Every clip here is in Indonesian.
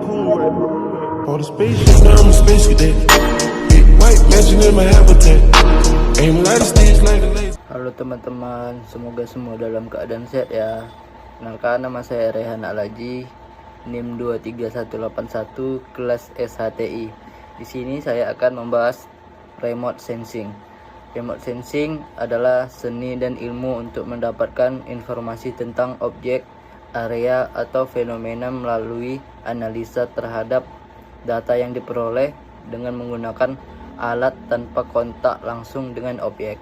For the spaceship, now I'm a space cadet. Big white mansion in my habitat. Aim light stage like a laser. Halo teman-teman, semoga semua dalam keadaan sehat ya. Kenalkan, nama saya Rehan Alaji, NIM 23181, kelas SHTI. Di sini saya akan membahas remote sensing. Remote sensing adalah seni dan ilmu untuk mendapatkan informasi tentang objek, area, atau fenomena melalui analisa terhadap data yang diperoleh dengan menggunakan alat tanpa kontak langsung dengan objek,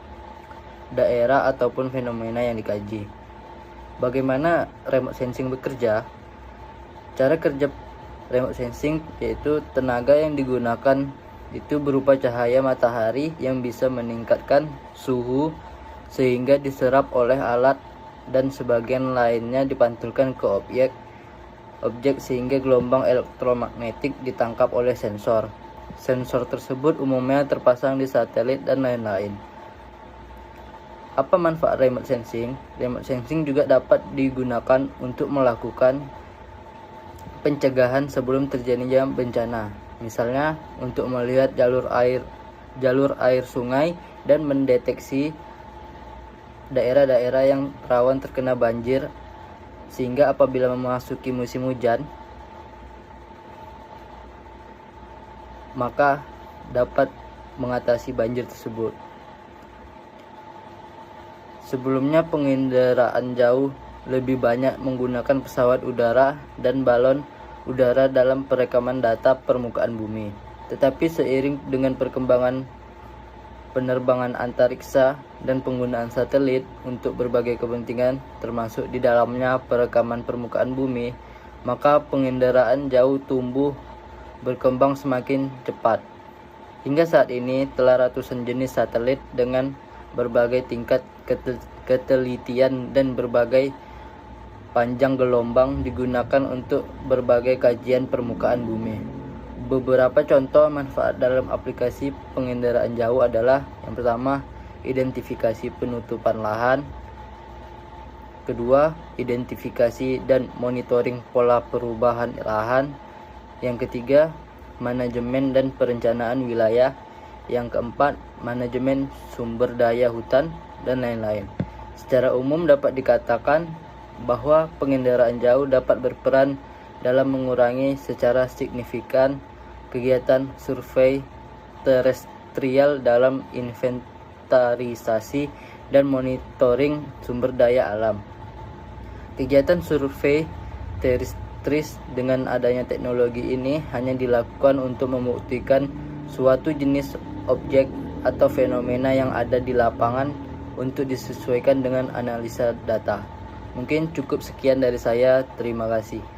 daerah, ataupun fenomena yang dikaji. Bagaimana remote sensing bekerja? Cara kerja remote sensing yaitu tenaga yang digunakan itu berupa cahaya matahari yang bisa meningkatkan suhu sehingga diserap oleh alat dan sebagian lainnya dipantulkan ke objek sehingga gelombang elektromagnetik ditangkap oleh sensor. Sensor tersebut umumnya terpasang di satelit dan lain-lain. Apa manfaat remote sensing? Remote sensing juga dapat digunakan untuk melakukan pencegahan sebelum terjadinya bencana. Misalnya untuk melihat jalur air sungai dan mendeteksi daerah-daerah yang rawan terkena banjir, sehingga apabila memasuki musim hujan maka dapat mengatasi banjir tersebut. Sebelumnya penginderaan jauh lebih banyak menggunakan pesawat udara dan balon udara dalam perekaman data permukaan bumi. Tetapi seiring dengan perkembangan penerbangan antariksa dan penggunaan satelit untuk berbagai kepentingan termasuk di dalamnya perekaman permukaan bumi, maka penginderaan jauh tumbuh berkembang semakin cepat. Hingga saat ini telah ratusan jenis satelit dengan berbagai tingkat ketelitian dan berbagai panjang gelombang digunakan untuk berbagai kajian permukaan bumi. Beberapa contoh manfaat dalam aplikasi penginderaan jauh adalah: yang pertama, identifikasi penutupan lahan. Kedua, identifikasi dan monitoring pola perubahan lahan. Yang ketiga, manajemen dan perencanaan wilayah. Yang keempat, manajemen sumber daya hutan, dan lain-lain. Secara umum dapat dikatakan bahwa penginderaan jauh dapat berperan dalam mengurangi secara signifikan kegiatan survei terestrial dalam inventarisasi dan monitoring sumber daya alam. Kegiatan survei terestris dengan adanya teknologi ini hanya dilakukan untuk membuktikan suatu jenis objek atau fenomena yang ada di lapangan untuk disesuaikan dengan analisa data. Mungkin cukup sekian dari saya. Terima kasih.